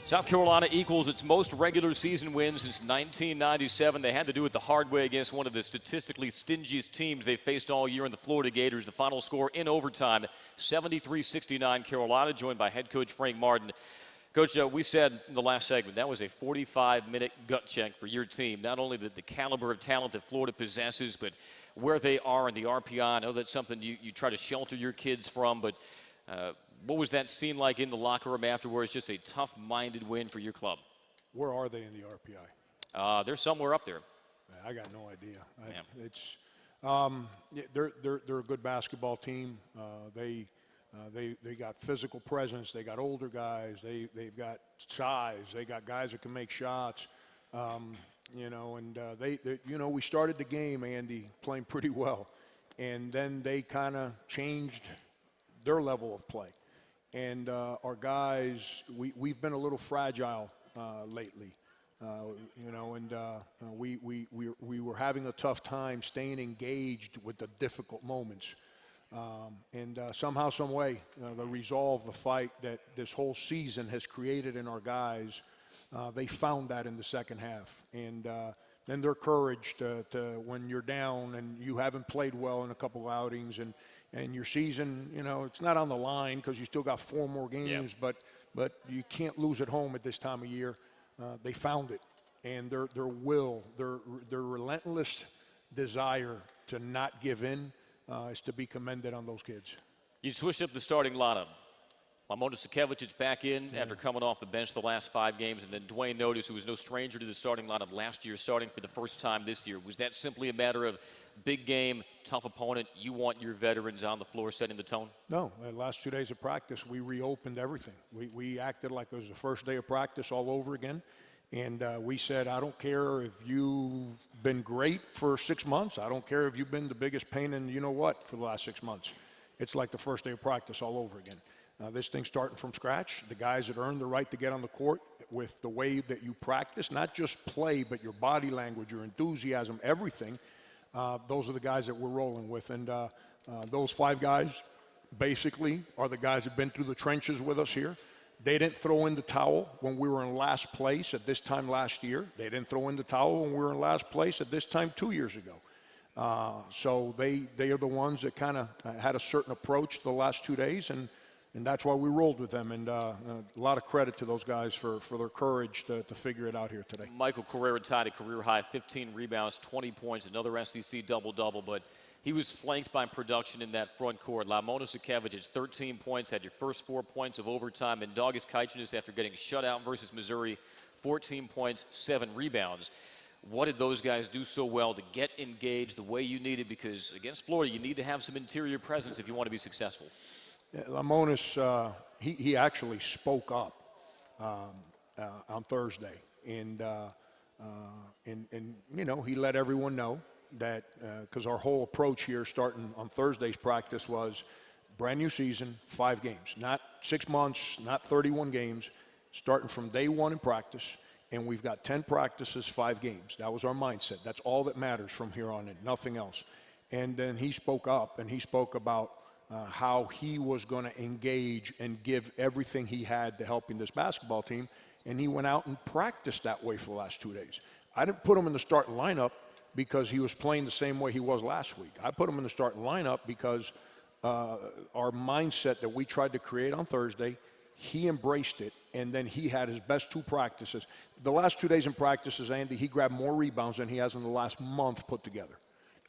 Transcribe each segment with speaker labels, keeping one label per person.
Speaker 1: South Carolina equals its most regular season wins since 1997. They had to do it the hard way against one of the statistically stingiest teams they faced all year in the Florida Gators. The final score in overtime, 73-69 Carolina, joined by head coach Frank Martin. Coach, we said in the last segment that was a 45-minute gut check for your team. Not only the caliber of talent that Florida possesses, but where they are in the RPI. I know that's something you try to shelter your kids from, but what was that scene like in the locker room afterwards? Just a tough-minded win for your club.
Speaker 2: Where are they in the RPI?
Speaker 1: They're somewhere up there.
Speaker 2: I got no idea.
Speaker 1: Yeah.
Speaker 2: They're a good basketball team. They got physical presence. They got older guys. They've got size. They got guys that can make shots. We started the game, Andy, playing pretty well, and then they kind of changed their level of play. And our guys, we've been a little fragile lately, we were having a tough time staying engaged with the difficult moments. Somehow, some way, the resolve, the fight that this whole season has created in our guys, they found that in the second half. And then their courage to when you're down and you haven't played well in a couple outings and your season, it's not on the line because you still got 4 more games, but you can't lose at home at this time of year. They found it, and their will, their relentless desire to not give in is to be commended on those kids.
Speaker 1: You switched up the starting lineup. Lamona is back in after coming off the bench the last 5 games, and then Dwayne Notice, who was no stranger to the starting lineup last year, starting for the first time this year. Was that simply a matter of big game, tough opponent, you want your veterans on the floor setting the tone?
Speaker 2: No, the last 2 days of practice, we reopened everything. We acted like it was the first day of practice all over again, and we said, I don't care if you've been great for 6 months. I don't care if you've been the biggest pain in you-know-what for the last 6 months. It's like the first day of practice all over again. This thing's starting from scratch. The guys that earned the right to get on the court with the way that you practice, not just play, but your body language, your enthusiasm, everything, those are the guys that we're rolling with. And those 5 guys basically are the guys that have been through the trenches with us here. They didn't throw in the towel when we were in last place at this time last year. They didn't throw in the towel when we were in last place at this time 2 years ago. So they are the ones that kind of had a certain approach the last 2 days, and that's why we rolled with them. And a lot of credit to those guys for their courage to figure it out here today.
Speaker 1: Michael Carrera tied a career-high 15 rebounds, 20 points, another SEC double-double, but he was flanked by production in that front court. Lamona 13 points, had your first 4 points of overtime, and Daugus Kaichenis, after getting shut out versus Missouri, 14 points, 7 rebounds. What did those guys do so well to get engaged the way you needed? Because against Florida, you need to have some interior presence if you want to be successful.
Speaker 2: Lamonis, he actually spoke up on Thursday, and he let everyone know that because our whole approach here starting on Thursday's practice was brand new season, 5 games, not 6 months, not 31 games, starting from day 1 in practice, and we've got 10 practices, 5 games. That was our mindset. That's all that matters from here on in, nothing else. And then he spoke up, and he spoke about how he was going to engage and give everything he had to helping this basketball team, and he went out and practiced that way for the last 2 days. I didn't put him in the starting lineup because he was playing the same way he was last week. I put him in the starting lineup because our mindset that we tried to create on Thursday, he embraced it, and then he had his best 2 practices. The last 2 days in practices, Andy, he grabbed more rebounds than he has in the last month put together.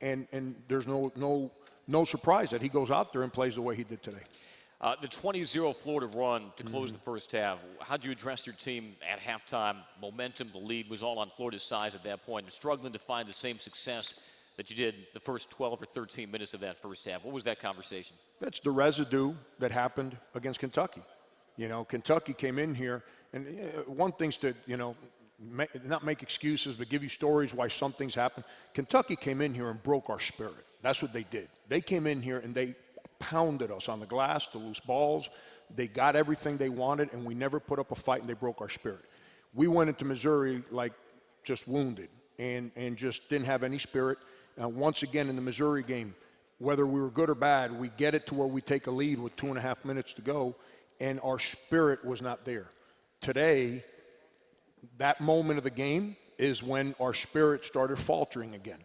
Speaker 2: And there's no surprise that he goes out there and plays the way he did today.
Speaker 1: The 20-0 Florida run to close the first half, how'd you address your team at halftime? Momentum, the lead was all on Florida's size at that point, and struggling to find the same success that you did the first 12 or 13 minutes of that first half. What was that conversation?
Speaker 2: That's the residue that happened against Kentucky. Kentucky came in here, and one thing's to, not make excuses, but give you stories why some things happen. Kentucky came in here and broke our spirit. That's what they did. They came in here and they pounded us on the glass, the loose balls. They got everything they wanted, and we never put up a fight, and they broke our spirit. We went into Missouri like just wounded and just didn't have any spirit. Once again in the Missouri game, whether we were good or bad, we get it to where we take a lead with 2.5 minutes to go, and our spirit was not there. today, that moment of the game is when our spirit started faltering again.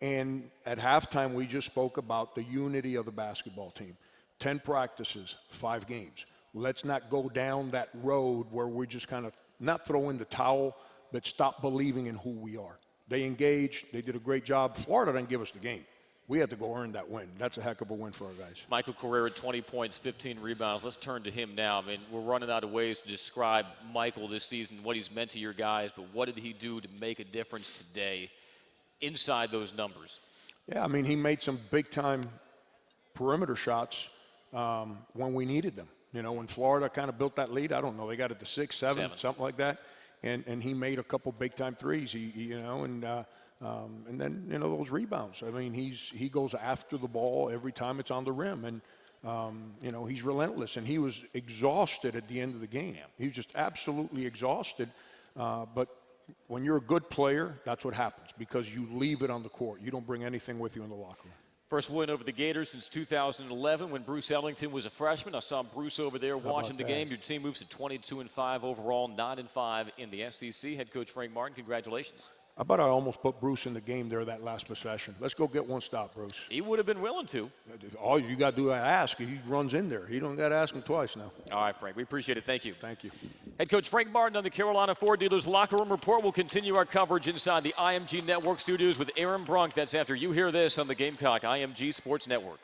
Speaker 2: And at halftime, we just spoke about the unity of the basketball team. 10 practices, 5 games. Let's not go down that road where we're just kind of not throwing the towel, but stop believing in who we are. They engaged. They did a great job. Florida didn't give us the game. We had to go earn that win. That's a heck of a win for our guys.
Speaker 1: Michael Carrera, 20 points, 15 rebounds. Let's turn to him now. I mean, we're running out of ways to describe Michael this season, what he's meant to your guys, but what did he do to make a difference today inside those numbers?
Speaker 2: Yeah, I mean, he made some big-time perimeter shots when we needed them. You know, when Florida kind of built that lead, I don't know, they got it to 6, 7, something like that, and he made a couple big-time threes. And then, you know, those rebounds. I mean, he goes after the ball every time it's on the rim, and you know, he's relentless. And he was exhausted at the end of the game.
Speaker 1: Yeah.
Speaker 2: He was just absolutely exhausted. But when you're a good player, that's what happens, because you leave it on the court. You don't bring anything with you in the locker room.
Speaker 1: First win over the Gators since 2011 when Bruce Ellington was a freshman. I saw Bruce over there watching the game. Your team moves to 22-5 overall, 9-5 in the SEC. Head coach Frank Martin, congratulations.
Speaker 2: I bet I almost put Bruce in the game there that last possession. Let's go get one stop, Bruce.
Speaker 1: He would have been willing to.
Speaker 2: All you got to do is ask. He runs in there. You don't got to ask him twice now.
Speaker 1: All right, Frank. We appreciate it. Thank you.
Speaker 2: Thank you.
Speaker 1: Head coach Frank Martin on the Carolina Ford Dealers Locker Room Report. We'll continue our coverage inside the IMG Network studios with Aaron Brunk. That's after you hear this on the Gamecock IMG Sports Network.